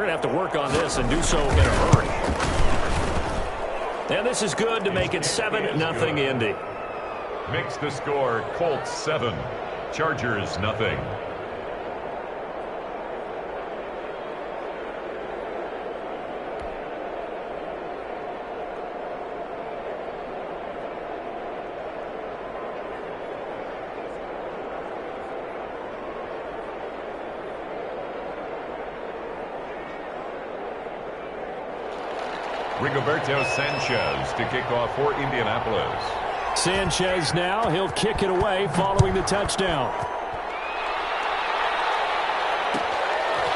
to have to work on this and do so in a hurry. And this is good to make it 7-0 Indy. Makes the score Colts 7, Chargers nothing. Rigoberto Sanchez to kick off for Indianapolis. Sanchez now, he'll kick it away following the touchdown.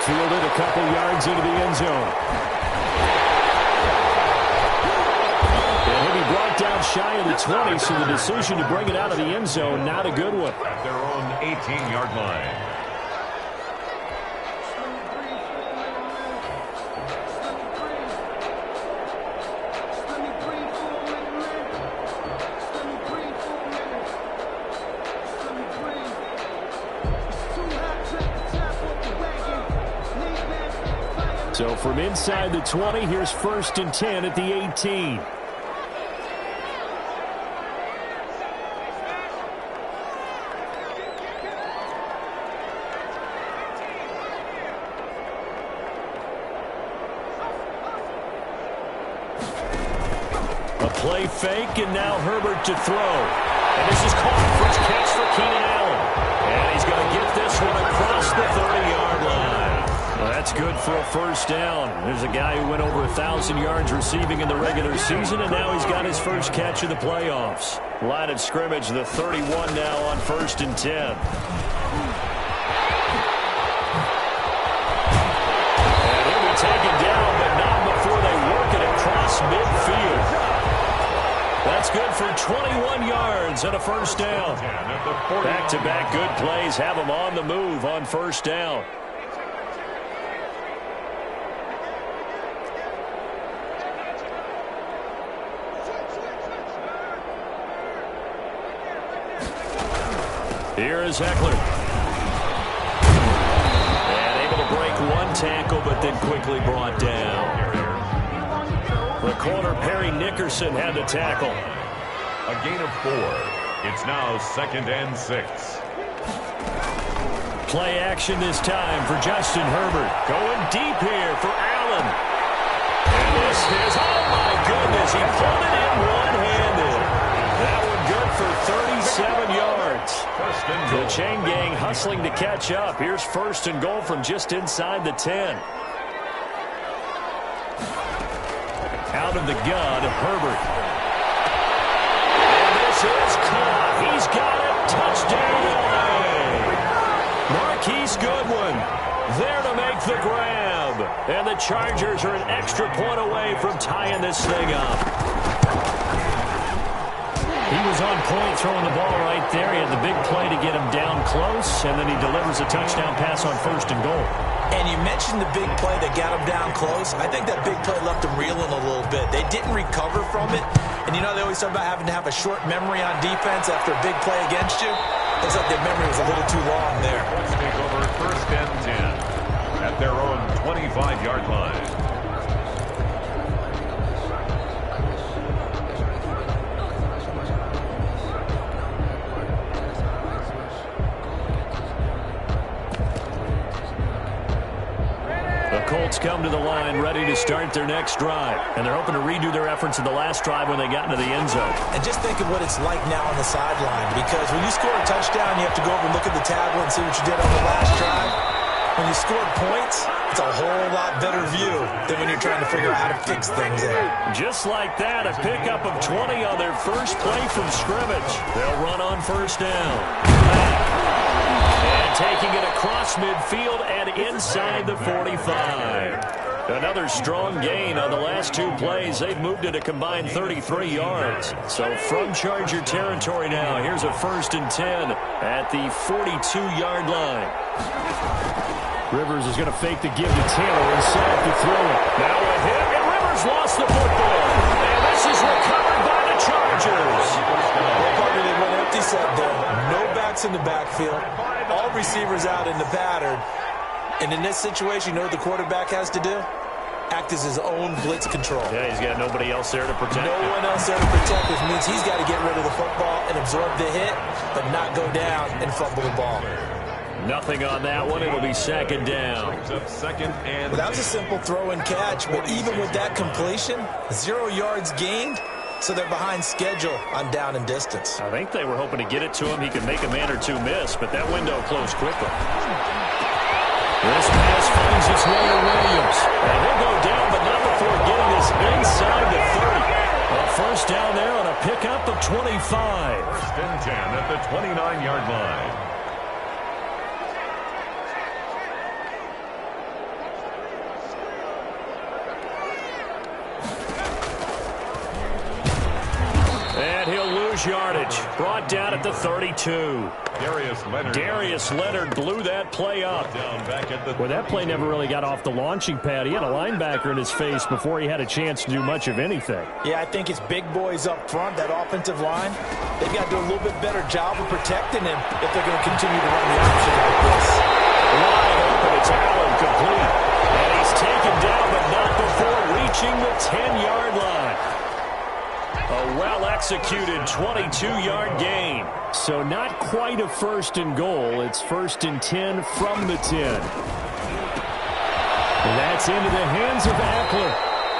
Fielded a couple yards into the end zone. And he'll be brought down shy of the 20, so the decision to bring it out of the end zone, not a good one. At their own 18-yard line. So from inside the 20, here's 1st and 10 at the 18. A play fake, and now Herbert to throw. And this is caught. First catch for Keenan Allen. And he's going to get this one across the 30-yard line. Well, that's good for a first down. There's a guy who went over 1,000 yards receiving in the regular season, and now he's got his first catch of the playoffs. Line of scrimmage, the 31 now on 1st and 10. And he'll be taken down, but not before they work it across midfield. That's good for 21 yards and a first down. Back-to-back good plays have him on the move on first down. Here is Eckler. And able to break one tackle, but then quickly brought down. The corner, Perry Nickerson, had the tackle. A gain of 4. It's now 2nd and 6. Play action this time for Justin Herbert. Going deep here for Allen. And this is, oh my goodness, he pulled it in one-handed. That one good for 37 yards. The chain gang hustling to catch up. Here's 1st and goal from just inside the 10. Out of the gun, Herbert. And this is caught. He's got it. Touchdown. Marquise Goodwin there to make the grab. And the Chargers are an extra point away from tying this thing up. He was on point throwing the ball right there. He had the big play to get him down close, and then he delivers a touchdown pass on 1st and goal. And you mentioned the big play that got him down close. I think that big play left him reeling a little bit. They didn't recover from it. And you know they always talk about having to have a short memory on defense after a big play against you. Looks like their memory was a little too long there. Let's take over 1st and 10 at their own 25-yard line. Colts come to the line ready to start their next drive. And they're hoping to redo their efforts in the last drive when they got into the end zone. And just think of what it's like now on the sideline. Because when you score a touchdown, you have to go over and look at the tablet and see what you did on the last drive. When you scored points, it's a whole lot better view than when you're trying to figure out how to fix things there. Just like that, a pickup of 20 on their first play from scrimmage. They'll run on 1st down. And taking it across midfield and inside the 45. Another strong gain on the last 2 plays. They've moved it a combined 33 yards. So from Charger territory now, here's a 1st and 10 at the 42-yard line. Rivers is going to fake the give to Taylor inside to throw it. Now a hit, and Rivers lost the football. And this is recovered by the Chargers. Well, partner, they went empty set there. No backs in the backfield. All receivers out in the pattern. And in this situation, you know what the quarterback has to do? Act as his own blitz control. Yeah, he's got nobody else there to protect him. No one else there to protect, which means he's got to get rid of the football and absorb the hit, but not go down and fumble the ball. Nothing on that one. It'll be second down. Well, that was a simple throw and catch, but even with that completion, 0 yards gained, so they're behind schedule on down and distance. I think they were hoping to get it to him. He could make a man or two miss, but that window closed quickly. This pass finds its way to Williams. And he'll go down, but not before getting this inside the 30. A first down there on a pickup of 25. First and 10 at the 29-yard line. And he'll lose yardage. Brought down at the 32. Darius Leonard blew that play up. Well, that play never really got off the launching pad. He had a linebacker in his face before he had a chance to do much of anything. Yeah, I think it's big boys up front, that offensive line. They've got to do a little bit better job of protecting him if they're going to continue to run the option like this. Wide open, it's Allen complete. And he's taken down, but not before reaching the 10-yard line. A well-executed 22-yard gain. So not quite a first and goal. It's first and 10 from the 10. That's into the hands of Eckler.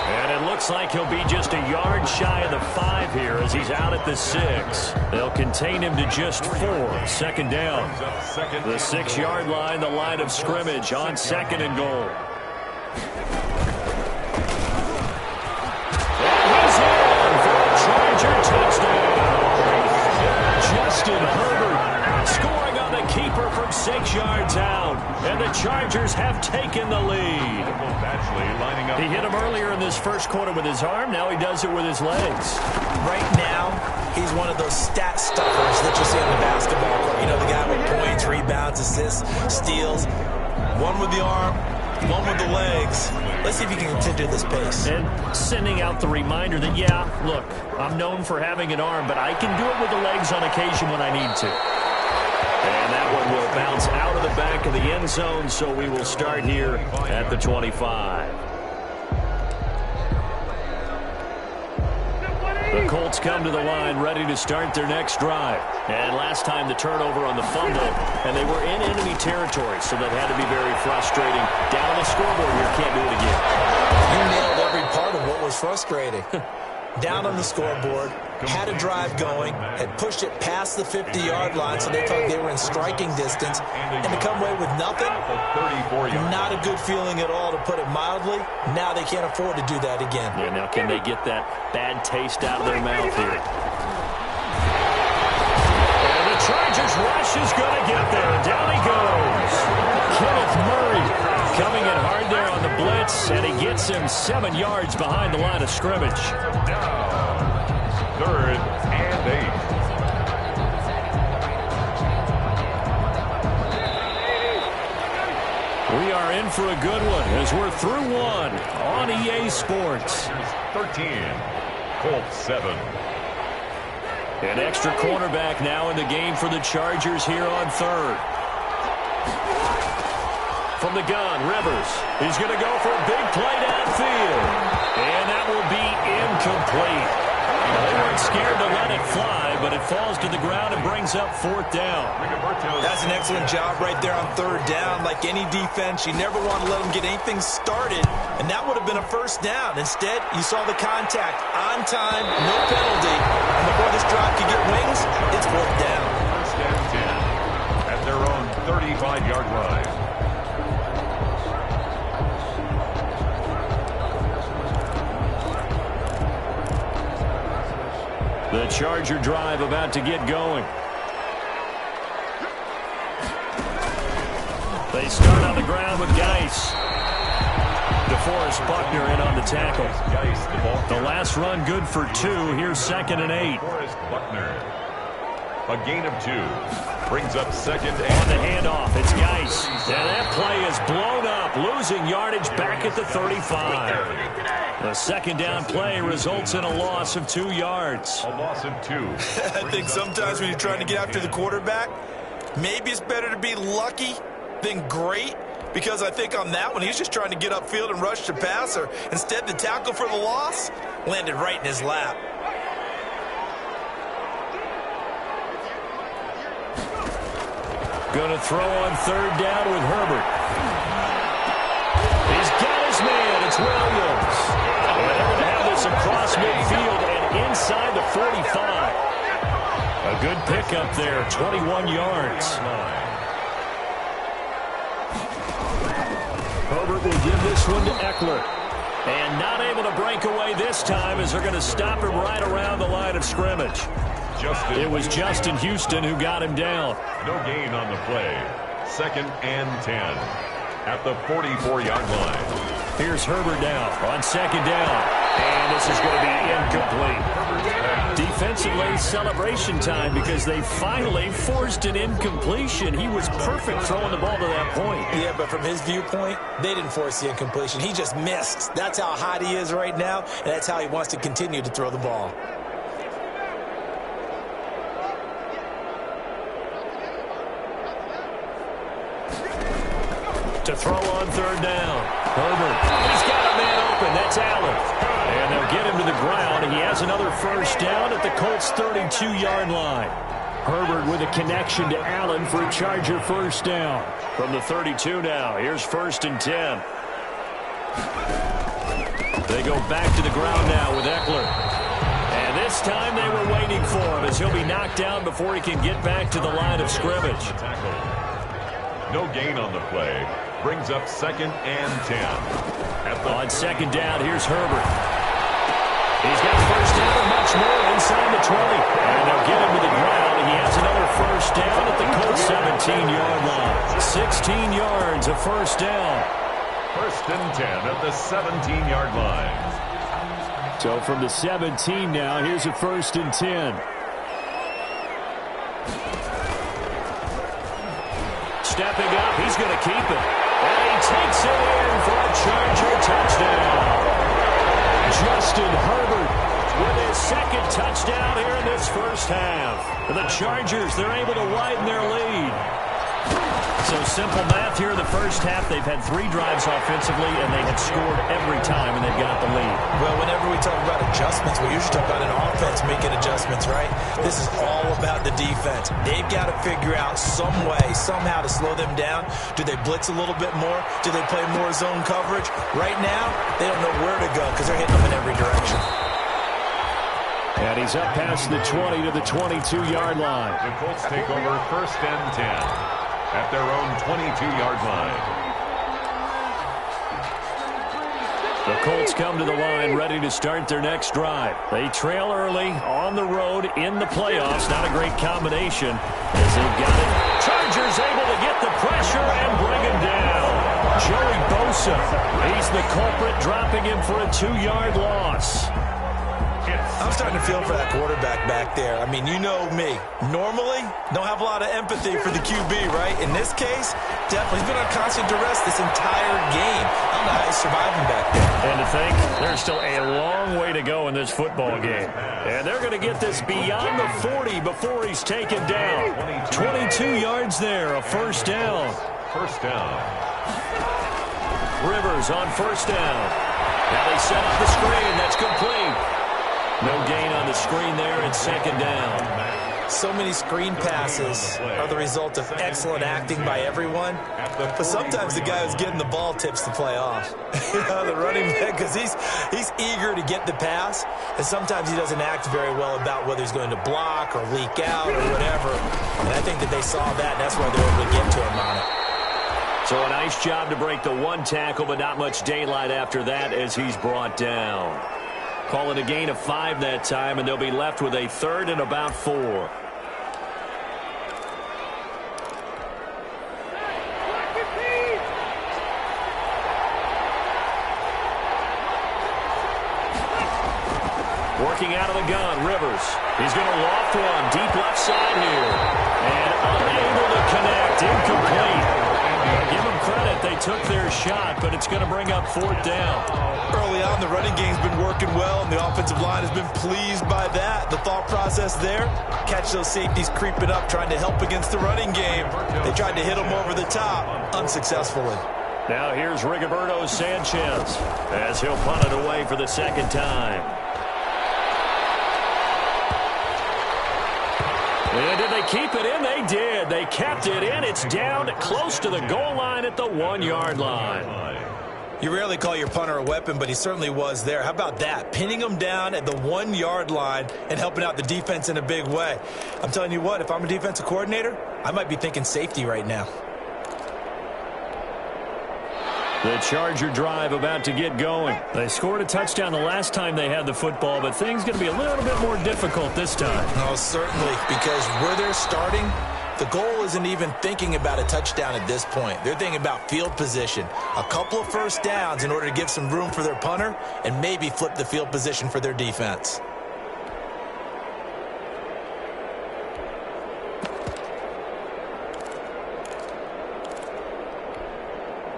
And it looks like he'll be just a yard shy of the 5 here as he's out at the 6. They'll contain him to just 4. Second down. The 6-yard line, the line of scrimmage on second and goal. Touchdown. Justin Herbert scoring on the keeper from 6 yards out. And the Chargers have taken the lead. He hit him earlier in this first quarter with his arm. Now he does it with his legs. Right now, he's one of those stat stuffers that you see on the basketball court. You know, the guy with points, rebounds, assists, steals. One with the arm, one with the legs. Let's see if he can continue this pace. And sending out the reminder that, yeah, look, I'm known for having an arm, but I can do it with the legs on occasion when I need to. And that one will bounce out of the back of the end zone, so we will start here at the 25. The Colts come to the line ready to start their next drive. And last time the turnover on the fumble, and they were in enemy territory, so that had to be very frustrating. Down on the scoreboard here, can't do it again. You nailed every part of what was frustrating. Down on the scoreboard, had a drive going, had pushed it past the 50-yard line, so they thought they were in striking distance, and to come away with nothing, not a good feeling at all, to put it mildly. Now they can't afford to do that again. Yeah, now can they get that bad taste out of their mouth here? And the Chargers rush is going to get there. Down he goes. Kenneth Murray coming in hard there on the blitz, and he gets him 7 yards behind the line of scrimmage. Third and 8. We are in for a good one as we're through one on EA Sports. 13, Colts 7. An extra cornerback now in the game for the Chargers here on third. From the gun, Rivers. He's going to go for a big play downfield. And that will be incomplete. They weren't scared to let it fly, but it falls to the ground and brings up fourth down. That's an excellent job right there on third down. Like any defense, you never want to let them get anything started, and that would have been a first down. Instead, you saw the contact on time, no penalty, and before this drive could get wings, it's fourth down. First and 10 at their own 35-yard line. The Charger drive about to get going. They start on the ground with Geis. DeForest Buckner in on the tackle. The last run good for 2. Here's second and 8. DeForest Buckner. A gain of 2. Brings up second and on the handoff. It's Geis. And that play is blown up. Losing yardage back at the 35. The second down play results in a loss of 2 yards. A loss of 2. I think sometimes when you're trying to get after the quarterback, maybe it's better to be lucky than great. Because I think on that one, he's just trying to get upfield and rush the passer. Instead, the tackle for the loss landed right in his lap. Going to throw on third down with Herbert. He's got his man. It's Williams. And they're going to have this across midfield and inside the 45. A good pickup there, 21 yards. Herbert will give this one to Eckler. And not able to break away this time as they're going to stop him right around the line of scrimmage. It was Justin Houston who got him down. No gain on the play. 2nd and 10 at the 44-yard line. Here's Herbert now on 2nd down. And this is going to be incomplete. Defensively, celebration time because they finally forced an incompletion. He was perfect throwing the ball to that point. Yeah, but from his viewpoint, they didn't force the incompletion. He just missed. That's how hot he is right now, and that's how he wants to continue to throw the ball. To throw on third down. Herbert. He's got a man open. That's Allen. And they'll get him to the ground. He has another first down at the Colts' 32-yard line. Herbert with a connection to Allen for a Charger first down. From the 32 now. Here's 1st and 10. They go back to the ground now with Eckler. And this time they were waiting for him as he'll be knocked down before he can get back to the line of scrimmage. No gain on the play. Brings up 2nd and 10. On 2nd down, here's Herbert. He's got first down and much more inside the 20. And they'll get him to the ground. He has another first down at the Colts' 17-yard line. 16 yards, a first down. 1st and 10 at the 17-yard line. So from the 17 now, here's a 1st and 10. Stepping up, he's going to keep it. And he takes it in for a Charger touchdown. Justin Herbert with his 2nd touchdown here in this first half. For the Chargers, they're able to widen their lead. So simple math here in the first half. They've had 3 drives offensively, and they have scored every time, and they've got the lead. Well, whenever we talk about adjustments, we usually talk about an offense making adjustments, right? This is all about the defense. They've got to figure out some way, somehow to slow them down. Do they blitz a little bit more? Do they play more zone coverage? Right now, they don't know where to go because they're hitting them in every direction. And he's up past the 20 to the 22-yard line. The Colts take over 1st and 10 at their own 22-yard line. The Colts come to the line ready to start their next drive. They trail early on the road in the playoffs. Not a great combination as they've got it. Chargers able to get the pressure and bring him down. Joey Bosa, he's the culprit, dropping him for a 2-yard loss. I'm starting to feel for that quarterback back there. I mean, you know me. Normally, don't have a lot of empathy for the QB, right? In this case, definitely. He's been on constant duress this entire game. I don't know how he's surviving back there. And to think, there's still a long way to go in this football game. And they're going to get this beyond the 40 before he's taken down. 22 yards there, a first down. First down. Rivers on first down. Now they set up the screen. That's complete. No gain on the screen there, and 2nd down. So many screen passes are the result of excellent acting by everyone. But sometimes the guy who's getting the ball tips the play off. The running back, because he's eager to get the pass. And sometimes he doesn't act very well about whether he's going to block or leak out or whatever. And I think that they saw that, and that's why they were able to get to him on it. So a nice job to break the 1 tackle, but not much daylight after that as he's brought down. Call it a gain of 5 that time, and they'll be left with a 3rd and about 4. Working out of the gun, Rivers. He's going to loft one deep left side here. And unable to connect, incomplete. Give them credit. They took their shot, but it's going to bring up 4th down. Early on, the running game's been working well, and the offensive line has been pleased by that. The thought process there, catch those safeties creeping up, trying to help against the running game. They tried to hit them over the top, unsuccessfully. Now here's Rigoberto Sanchez as he'll punt it away for the 2nd time. And did they keep it in? They did. They kept it in. It's down close to the goal line at the 1-yard line. You rarely call your punter a weapon, but he certainly was there. How about that? Pinning him down at the 1-yard line and helping out the defense in a big way. I'm telling you what, if I'm a defensive coordinator, I might be thinking safety right now. The Charger drive about to get going. They scored a touchdown the last time they had the football, but things going to be a little bit more difficult this time. Oh, certainly, because where they're starting, the goal isn't even thinking about a touchdown at this point. They're thinking about field position, a couple of first downs in order to give some room for their punter and maybe flip the field position for their defense.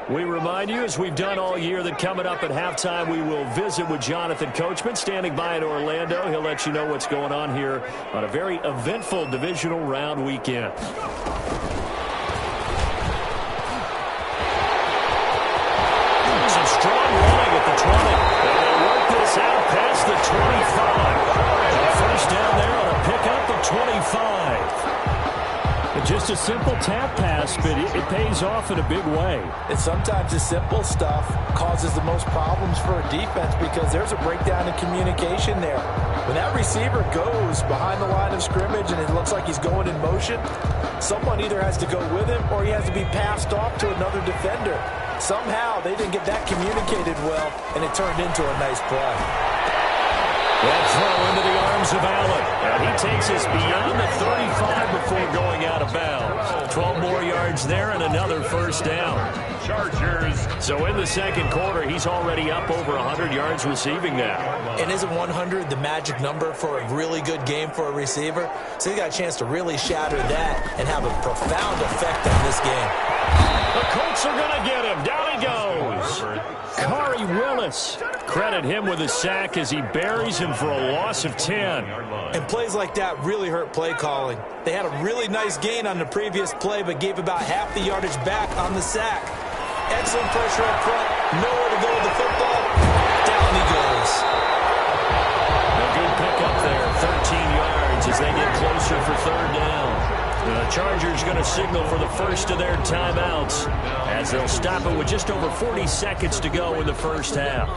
We remind you, as we've done all year, that coming up at halftime, we will visit with Jonathan Coachman, standing by in Orlando. He'll let you know what's going on here on a very eventful divisional round weekend. Some strong running at the 20. And they work this out past the 25. First down there on a pickup of 25. Just a simple tap pass, but it pays off in a big way. And sometimes the simple stuff causes the most problems for a defense because there's a breakdown in communication there. When that receiver goes behind the line of scrimmage and it looks like he's going in motion, someone either has to go with him or he has to be passed off to another defender. Somehow they didn't get that communicated well, and it turned into a nice play. That throw into the arms of Allen. And he takes us beyond the 35 before going out of bounds. 12 more yards there and another first down. Chargers. So in the second quarter, he's already up over 100 yards receiving now. And isn't 100 the magic number for a really good game for a receiver? So he got a chance to really shatter that and have a profound effect on this game. The Colts are going to get him. Down he goes. Khari Willis. Credit him with a sack as he buries him for a loss of 10. And plays like that really hurt play calling. They had a really nice gain on the previous play, but gave about half the yardage back on the sack. Excellent pressure up front. Nowhere to go with the football. Down he goes. A good pickup there. 13 yards as they get closer for third down. The Chargers going to signal for the first of their timeouts as they'll stop it with just over 40 seconds to go in the first half.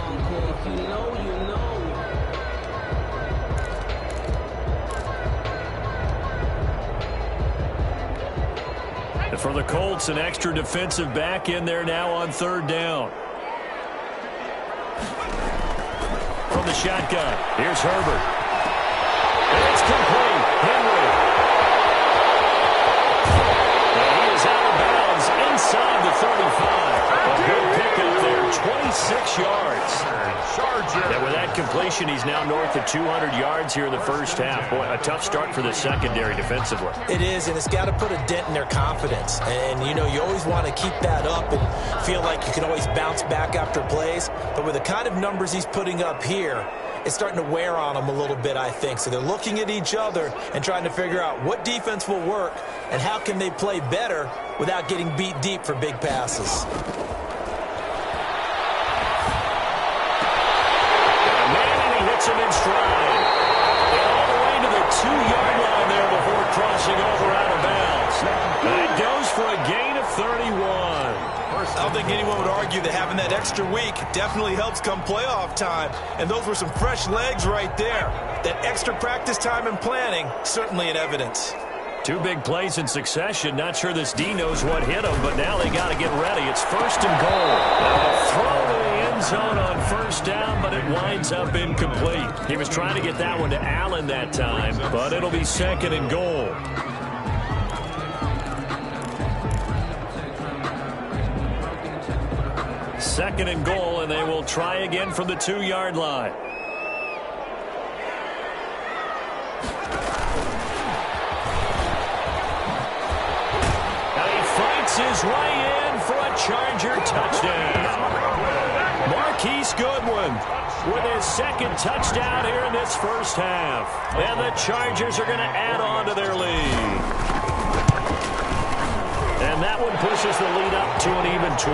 And for the Colts, an extra defensive back in there now on third down. From the shotgun, here's Herbert. And it's complete. Henry. Inside the 35. A good pickup there, 26 yards. And with that completion, he's now north of 200 yards here in the first half. Boy, a tough start for the secondary defensively. It is, and it's got to put a dent in their confidence. And, you know, you always want to keep that up and feel like you can always bounce back after plays. But with the kind of numbers he's putting up here, it's starting to wear on them a little bit, I think. So they're looking at each other and trying to figure out what defense will work and how can they play better without getting beat deep for big passes. And he hits him in stride. And all the way to the 2-yard line there before crossing over out of bounds. And it goes for a gain of 31. I don't think anyone would argue that having that extra week definitely helps come playoff time. And those were some fresh legs right there. That extra practice time and planning, certainly in evidence. Two big plays in succession. Not sure this D knows what hit him, but now they got to get ready. It's first and goal. A throw to the end zone on first down, but it winds up incomplete. He was trying to get that one to Allen that time, but it'll be second and goal. Second and goal, and they will try again from the 2-yard line. Now he fights his way in for Charger touchdown. Marquise Goodwin with his second touchdown here in this first half. And the Chargers are going to add on to their lead. And that one pushes the lead up to an even 20.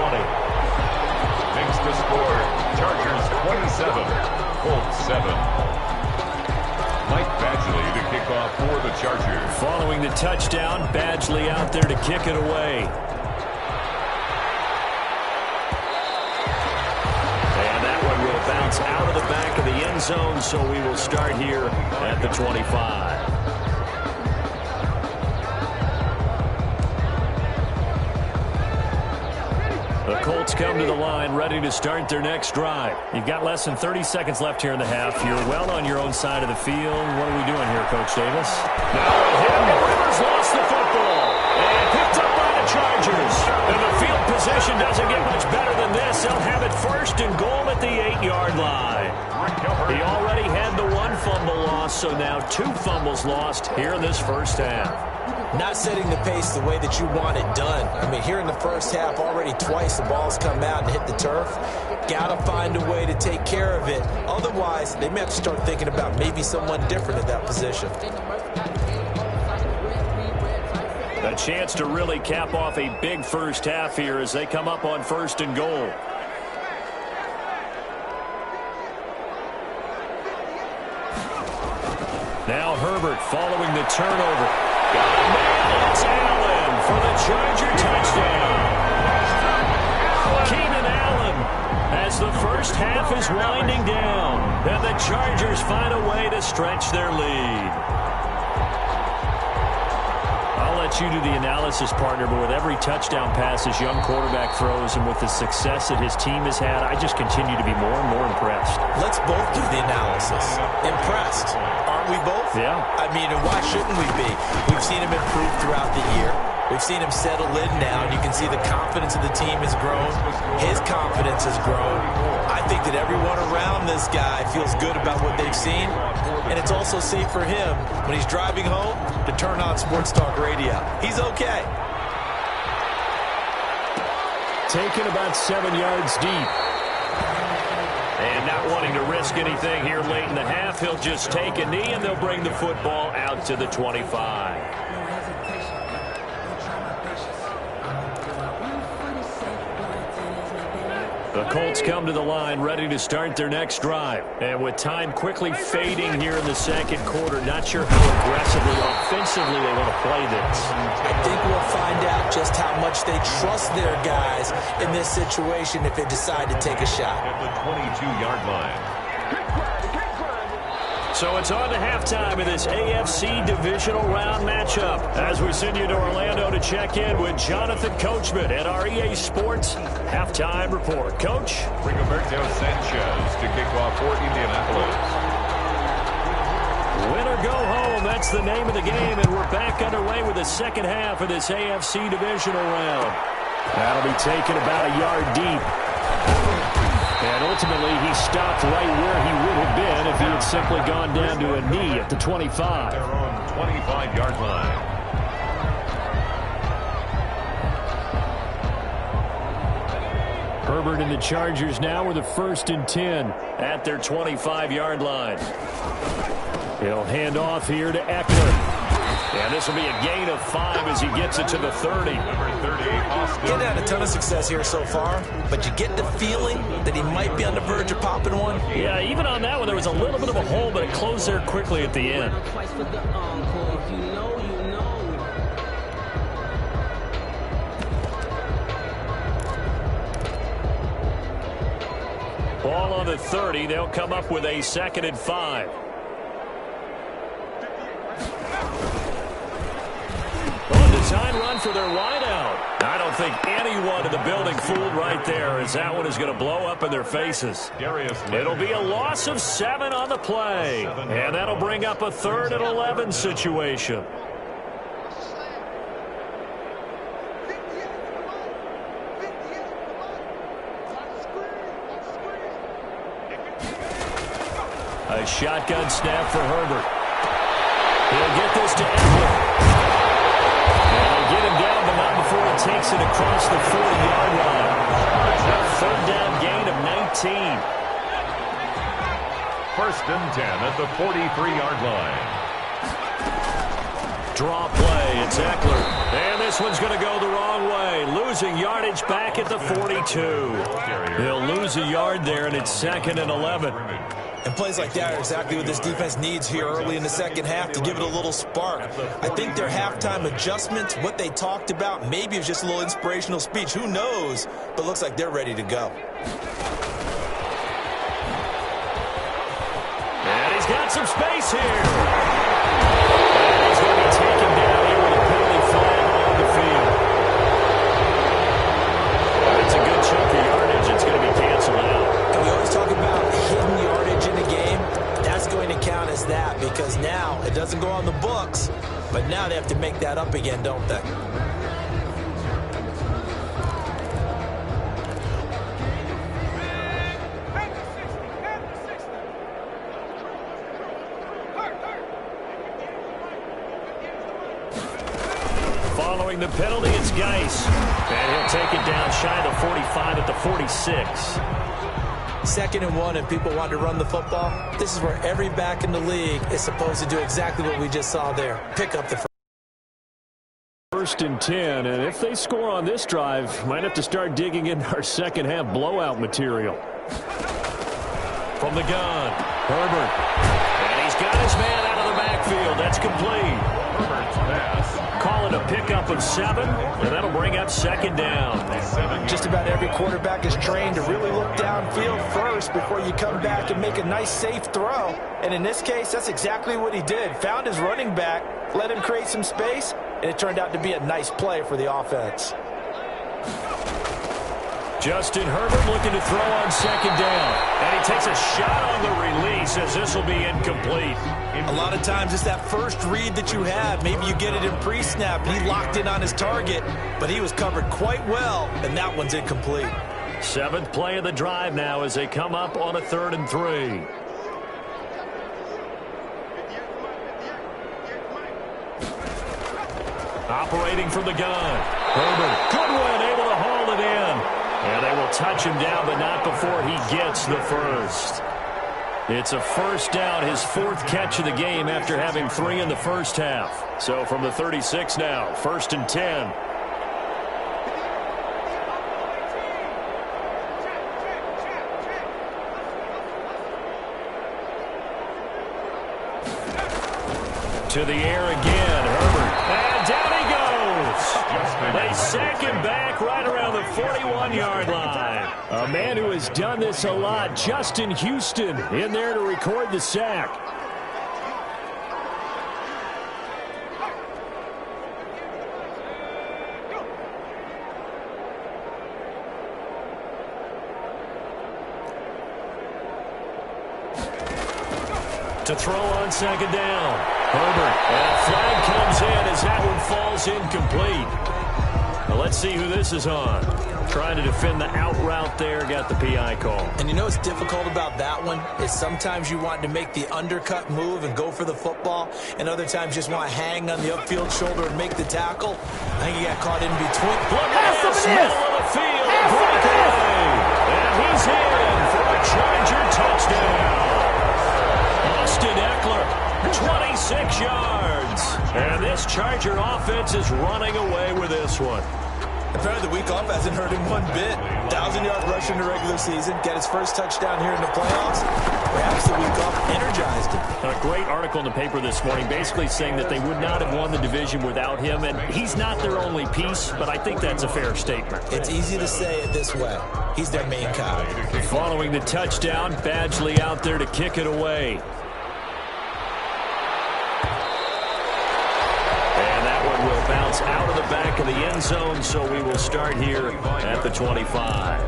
Makes the score Chargers 27, Colts 7. Mike Badgley to kick off for the Chargers. Following the touchdown, Badgley out there to kick it away. And that one will bounce out of the back of the end zone, so we will start here at the 25. The Colts come to the line, ready to start their next drive. You've got less than 30 seconds left here in the half. You're well on your own side of the field. What are we doing here, Coach Davis? Now Rivers lost the football and picked up by the Chargers. And the field position doesn't get much better than this. They'll have it first and goal at the 8-yard line. He already had the one fumble loss, so now 2 fumbles lost here in this first half. Not setting the pace the way that you want it done. I mean, here in the first half, already twice the ball's come out and hit the turf. Got to find a way to take care of it. Otherwise, they may have to start thinking about maybe someone different at that position. A chance to really cap off a big first half here as they come up on first and goal. Now Herbert following the turnover. Got a man. It's Allen for the Charger touchdown. Keenan Allen as the first half is winding down. And the Chargers find a way to stretch their lead. I'll let you do the analysis, partner, but with every touchdown pass his young quarterback throws and with the success that his team has had, I just continue to be more and more impressed. Let's both do the analysis. Impressed. Aren't we both? Yeah. I mean, and why shouldn't we be? We've seen him improve throughout the year. We've seen him settle in now, and you can see the confidence of the team has grown. His confidence has grown. I think that everyone around this guy feels good about what they've seen, and it's also safe for him when he's driving home to turn on Sports Talk Radio. He's okay. Taken about 7 yards deep. And not wanting to risk anything here late in the half, he'll just take a knee, and they'll bring the football out to the 25. The Colts come to the line ready to start their next drive. And with time quickly fading here in the second quarter, not sure how aggressively, offensively they want to play this. I think we'll find out just how much they trust their guys in this situation if they decide to take a shot. At the 22-yard line. So it's on to halftime of this AFC divisional round matchup as we send you to Orlando to check in with Jonathan Coachman at our EA Sports Halftime Report. Coach? Rigoberto Sanchez to kick off for Indianapolis. Win or go home, that's the name of the game, and we're back underway with the second half of this AFC divisional round. That'll be taken about a yard deep. And ultimately, he stopped right where he would have been if he had simply gone down to a knee at the 25. They're on 25-yard line. Herbert and the Chargers now with a 1st and 10 at their 25-yard line. He'll hand off here to Eckler. And this will be a gain of 5 as he gets it to the 30. Number 38, Austin. He's had a ton of success here so far, but you get the feeling that he might be on the verge of popping one. Yeah, even on that one, there was a little bit of a hole, but it closed there quickly at the end. Ball on the 30. They'll come up with a 2nd and 5. Design run for their wideout. I don't think anyone in the building fooled right there as that one is going to blow up in their faces. It'll be a loss of 7 on the play. And that'll bring up a 3rd and 11 situation. A shotgun snap for Herbert. He'll get this to Eckler. And they get him down, but not before he takes it across the 40-yard line. A third down gain of 19. First and 10 at the 43-yard line. Draw play. It's Eckler. And this one's going to go the wrong way. Losing yardage back at the 42. He'll lose a yard there, and it's 2nd and 11. And plays like that are exactly what this defense needs here early in the second half to give it a little spark. I think their halftime adjustments, what they talked about, maybe it was just a little inspirational speech. Who knows? But looks like they're ready to go. And he's got some space here. And he's going to be taken down here with a penalty flag on the field. It's a good chunk of yardage. It's going to be canceled out. And we always talk about hidden yardage in a game. That's going to count as that because now it doesn't go on the books, but now they have to make that up again, don't they? Following the penalty, it's Geis. And he'll take it down shy of the 45 at the 46. 2nd and 1 and people want to run the football. This is where every back in the league is supposed to do exactly what we just saw there. Pick up the First and 10, and if they score on this drive, might have to start digging in our second half blowout material. From the gun, Herbert. And he's got his man out of the backfield. That's complete. Herbert's pass. Call it a pickup of 7, and that'll bring up 2nd down. Just about every quarterback is trained to really look downfield first before you come back and make a nice, safe throw. And in this case, that's exactly what he did. Found his running back, let him create some space, and it turned out to be a nice play for the offense. Justin Herbert looking to throw on 2nd down. And he takes a shot on the release as this will be incomplete. A lot of times it's that first read that you have. Maybe you get it in pre-snap. He locked in on his target, but he was covered quite well, and that one's incomplete. 7th play of the drive now as they come up on a 3rd and 3. Operating from the gun. Herbert, good one, able to haul it in. And they will touch him down, but not before he gets the first. It's a first down, his 4th catch of the game after having 3 in the first half. So from the 36 now, 1st and 10. To the air again, Herbert. And down he goes. They sack him back right around the 41-yard line. A man who has done this a lot, Justin Houston, in there to record the sack. To throw on 2nd down. Herbert. And a flag comes in as that one falls incomplete. Now let's see who this is on. Trying to defend the out route there. Got the PI call. And you know what's difficult about that one is sometimes you want to make the undercut move and go for the football, and other times just want to hang on the upfield shoulder and make the tackle. I think he got caught in between. Look at this. Middle of the field. Breakaway. And he's in for a Charger touchdown. Austin Eckler, 26 yards. And this Charger offense is running away with this one. Apparently the week off hasn't hurt him one bit. 1,000-yard rush in the regular season. Got his first touchdown here in the playoffs. Perhaps the week off energized him. A great article in the paper this morning basically saying that they would not have won the division without him. And he's not their only piece, but I think that's a fair statement. It's easy to say it this way. He's their main guy. Following the touchdown, Badgley out there to kick it away. Will bounce out of the back of the end zone, so we will start here at the 25.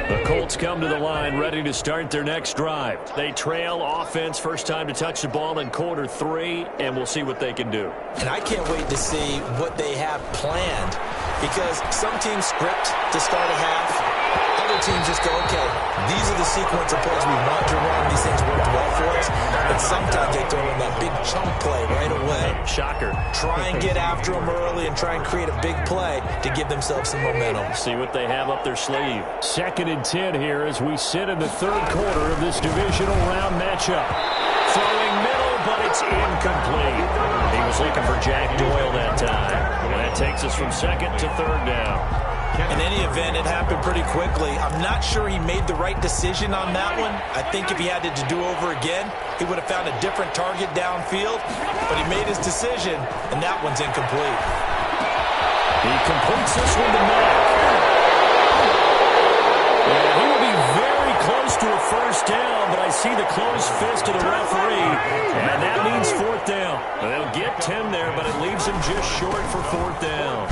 The Colts come to the line ready to start their next drive. They trail offense, first time to touch the ball in quarter 3, and we'll see what they can do. And I can't wait to see what they have planned, because some teams script to start a half. Other teams just go, okay, these are the sequence of plays we want to run. These things worked well for us. But sometimes they throw in that big chunk play right away. Shocker. Try and get after them early and try and create a big play to give themselves some momentum. See what they have up their sleeve. 2nd and 10 here as we sit in the 3rd quarter of this divisional round matchup. Throwing middle, but it's incomplete. He was looking for Jack Doyle that time. And that takes us from 2nd to 3rd down. In any event, it happened pretty quickly. I'm not sure he made the right decision on that one. I think if he had to do over again, he would have found a different target downfield. But he made his decision, and that one's incomplete. He completes this one to Mack. And he will be very close to a 1st down, but I see the closed fist of the referee, and that means 4th down. They'll get 10 there, but it leaves him just short for 4th down.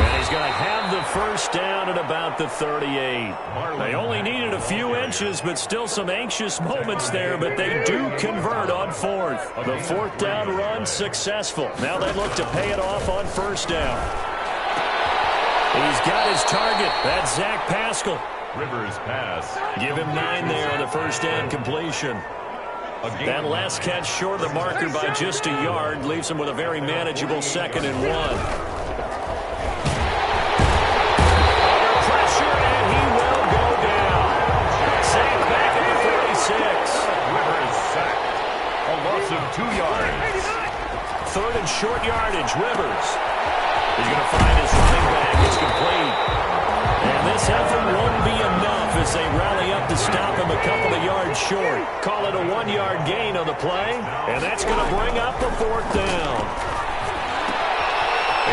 And he's going to have the 1st down at about the 38. They only needed a few inches, but still some anxious moments there, but they do convert on 4th. The 4th down run successful. Now they look to pay it off on 1st down. He's got his target. That's Zach Pascal. Rivers pass. Give him 9 there on the 1st down completion. That last catch short of the marker by just a yard leaves him with a very manageable 2nd and 1. Of 2 yards. 3rd and short yardage. Rivers. He's going to find his running back. It's complete. And this effort won't be enough as they rally up to stop him a couple of yards short. Call it a 1-yard gain on the play. And that's going to bring up the 4th down.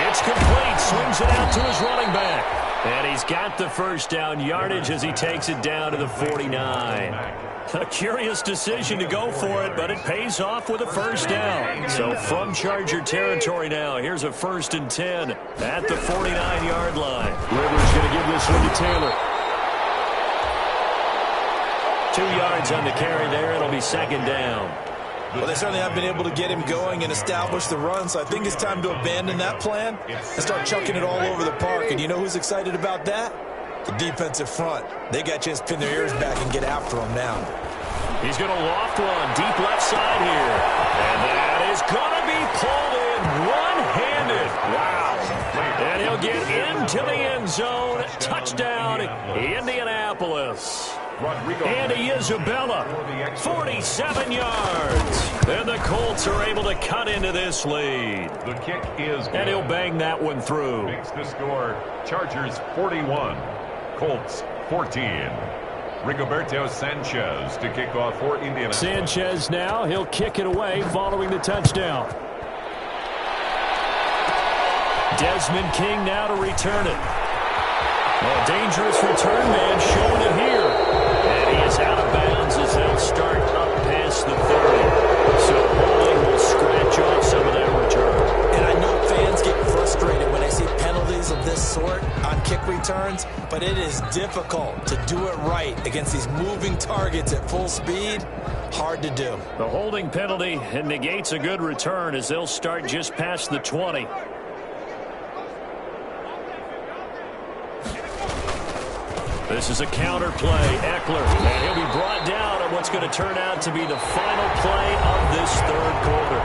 It's complete. Swings it out to his running back. And he's got the 1st down yardage as he takes it down to the 49. A curious decision to go for it, but it pays off with a 1st down. So from Charger territory now, here's a 1st and 10 at the 49-yard line. Rivers going to give this one to Taylor. 2 yards on the carry there. It'll be 2nd down. Well, they certainly have been able to get him going and establish the run, so I think it's time to abandon that plan and start chucking it all over the park. And you know who's excited about that? The defensive front. They got a chance to pin their ears back and get after him now. He's going to loft one deep left side here. And that is going to be pulled in one-handed. Wow. And he'll get into the end zone. Touchdown, Indianapolis. Andy Isabella, 47 yards. And the Colts are able to cut into this lead. The kick is and he'll bang that one through. Makes the score Chargers 41, Colts 14. Rigoberto Sanchez to kick off for Indiana. Sanchez now, he'll kick it away following the touchdown. Desmond King now to return it. A dangerous return man showing it here. And he is out of bounds as they'll start up past the 30. So holding will scratch off some of that return. And I know fans get frustrated when they see penalties of this sort on kick returns, but it is difficult to do it right against these moving targets at full speed. Hard to do. The holding penalty negates a good return as they'll start just past the 20. This is a counter play. Eckler, and he'll be brought down on what's going to turn out to be the final play of this 3rd quarter.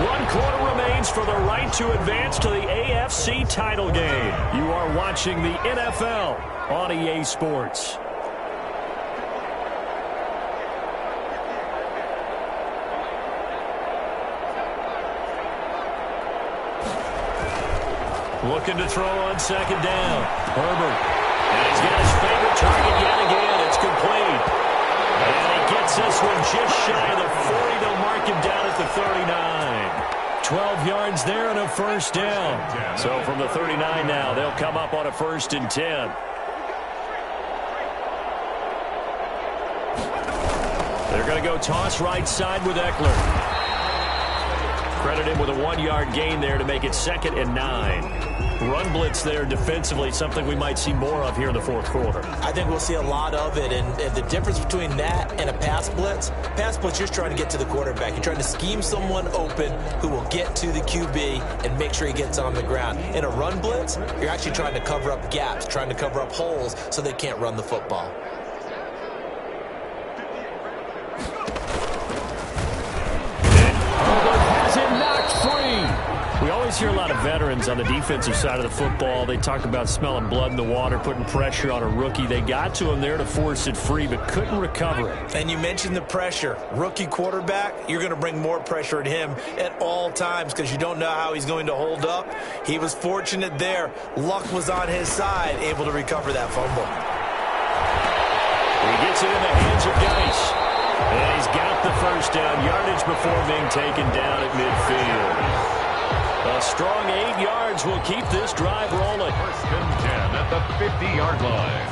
1 quarter remains for the right to advance to the AFC title game. You are watching the NFL on EA Sports. Looking to throw on 2nd down. Herbert. And he's got his favorite target yet again. It's complete. And he gets this one just shy of the 40. They'll mark him down at the 39. 12 yards there and a 1st down. So from the 39 now, they'll come up on a 1st and 10. They're going to go toss right side with Eckler. Credit him with a 1-yard gain there to make it 2nd and 9. Run blitz there defensively, something we might see more of here in the 4th quarter. I think we'll see a lot of it, and the difference between that and a pass blitz, you're just trying to get to the quarterback. You're trying to scheme someone open who will get to the QB and make sure he gets on the ground. In a run blitz, you're actually trying to cover up gaps, trying to cover up holes so they can't run the football. Has it knocked always hear a lot of veterans on the defensive side of the football. They talk about smelling blood in the water, putting pressure on a rookie. They got to him there to force it free, but couldn't recover it. And you mentioned the pressure. Rookie quarterback, you're going to bring more pressure at him at all times because you don't know how he's going to hold up. He was fortunate there. Luck was on his side, able to recover that fumble. He gets it in the hands of Geis. And he's got the first down, yardage before being taken down at midfield. A strong 8 yards will keep this drive rolling. First and 10 at the 50-yard line.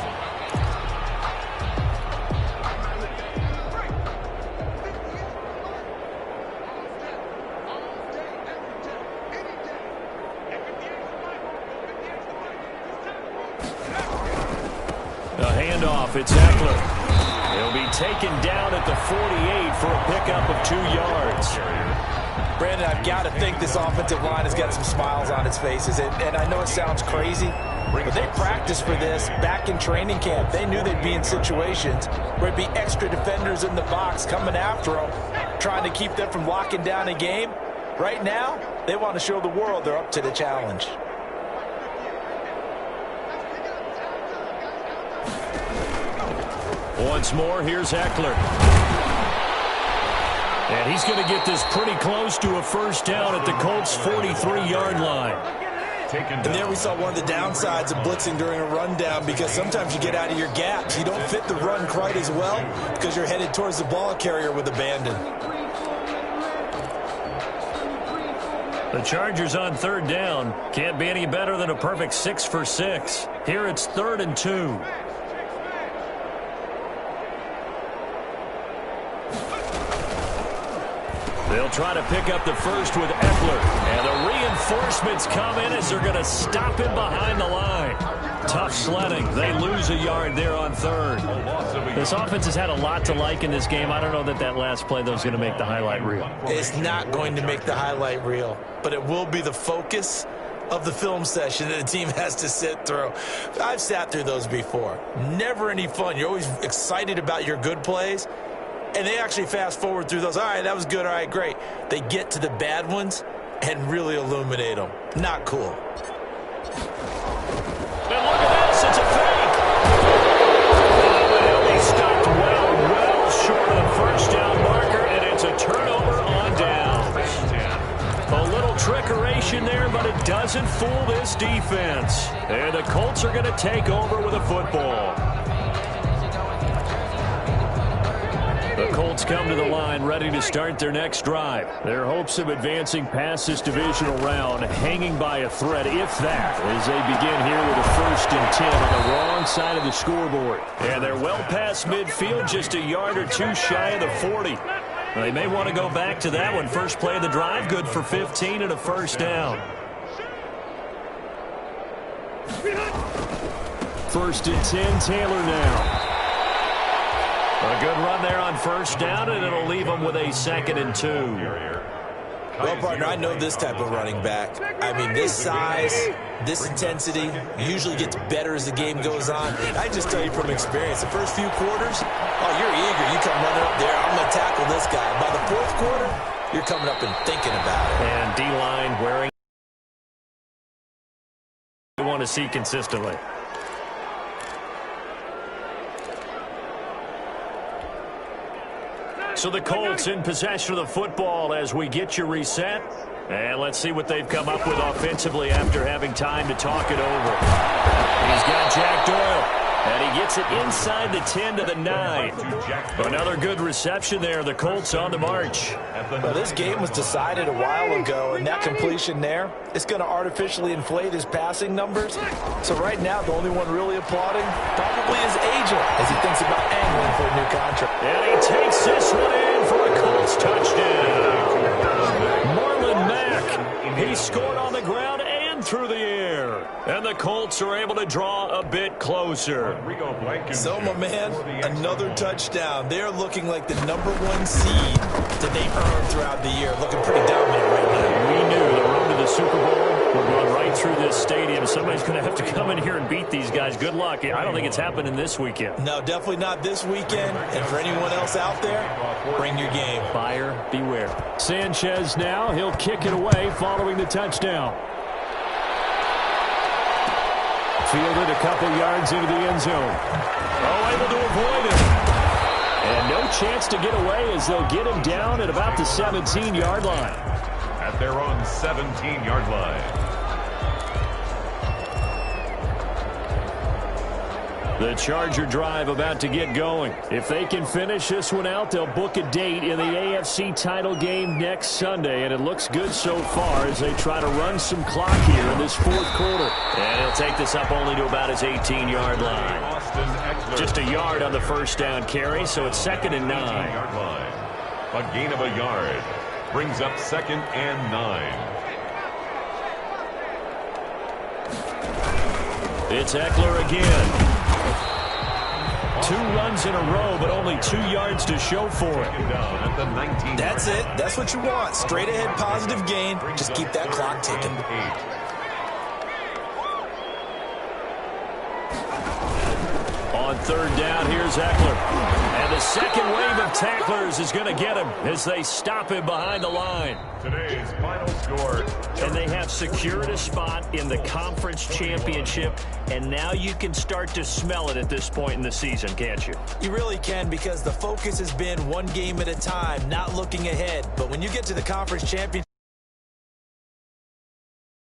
A handoff, it's Eckler. He'll be taken down at the 48 for a pickup of 2 yards. Brandon, I've got to think this offensive line has got some smiles on its faces. And I know it sounds crazy, but they practiced for this back in training camp. They knew they'd be in situations where it'd be extra defenders in the box coming after them, trying to keep them from locking down a game. Right now, they want to show the world they're up to the challenge. Once more, here's Eckler. And he's going to get this pretty close to a first down at the Colts' 43-yard line. And there we saw one of the downsides of blitzing during a rundown because sometimes you get out of your gaps. You don't fit the run quite as well because you're headed towards the ball carrier with abandon. The Chargers on third down. Can't be any better than a perfect 6 for 6. Here it's 3rd and 2. They'll try to pick up the first with Eckler. And the reinforcements come in as they're going to stop him behind the line. Tough sledding. They lose a yard there on 3rd. This offense has had a lot to like in this game. I don't know that that last play, though, is going to make the highlight reel. It's not going to make the highlight reel, but it will be the focus of the film session that the team has to sit through. I've sat through those before. Never any fun. You're always excited about your good plays. And they actually fast forward through those. All right, that was good. All right, great. They get to the bad ones and really illuminate them. Not cool. And look at this. It's a fake. Well, he stopped well short of the first down marker, and it's a turnover on downs. A little trickeration there, but it doesn't fool this defense. And the Colts are going to take over with a football. The Colts come to the line ready to start their next drive. Their hopes of advancing past this divisional round hanging by a thread, if that, as they begin here with a 1st and 10 on the wrong side of the scoreboard. And they're well past midfield, just a yard or 2 shy of the 40. They may want to go back to that one. First play of the drive, good for 15 and a first down. 1st and 10, Taylor now. A good run there on first down, and it'll leave them with a 2nd and 2. Well, partner, I know this type of running back. I mean, this size, this intensity usually gets better as the game goes on. I just tell you from experience, the first few quarters, oh, you're eager. You come running up there, I'm going to tackle this guy. By the 4th quarter, you're coming up and thinking about it. And D-line wearing we want to see consistently. So the Colts in possession of the football as we get you reset. And let's see what they've come up with offensively after having time to talk it over. He's got Jack Doyle. And he gets it inside the 10 to the 9. Another good reception there. The Colts on the march. Well, this game was decided a while ago, and that completion there, it's going to artificially inflate his passing numbers. So right now, the only one really applauding probably his agent as he thinks about angling for a new contract. And he takes this one in for a Colts touchdown. Marlon Mack, he scored on the ground and through the air. And the Colts are able to draw a bit closer. So, my man, another touchdown. They're looking like the #1 seed that they earned throughout the year. Looking pretty dominant right now. We knew the road to the Super Bowl We're going right through this stadium. Somebody's going to have to come in here and beat these guys. Good luck. I don't think it's happening this weekend. No, definitely not this weekend. And for anyone else out there, bring your game. Buyer beware. Sanchez now. He'll kick it away following the touchdown. Fielded a couple yards into the end zone. Oh, able to avoid it. And no chance to get away as they'll get him down at about the 17-yard line. At their own 17-yard line. The Charger drive about to get going. If they can finish this one out, they'll book a date in the AFC title game next Sunday. And it looks good so far as they try to run some clock here in this fourth quarter. And he'll take this up only to about his 18-yard line. Just a yard on the first down carry, so it's 2nd and 9. A gain of a yard brings up 2nd and 9. It's Eckler again. 2 runs in a row, but only 2 yards to show for it. That's it. That's what you want. Straight ahead positive gain. Just keep that clock ticking. On 3rd down, here's Eckler. And the second wave of tacklers is going to get him as they stop him behind the line. Today's final score. And they have secured a spot in the conference championship, and now you can start to smell it at this point in the season, can't you? You really can, because the focus has been one game at a time, not looking ahead. But when you get to the conference championship,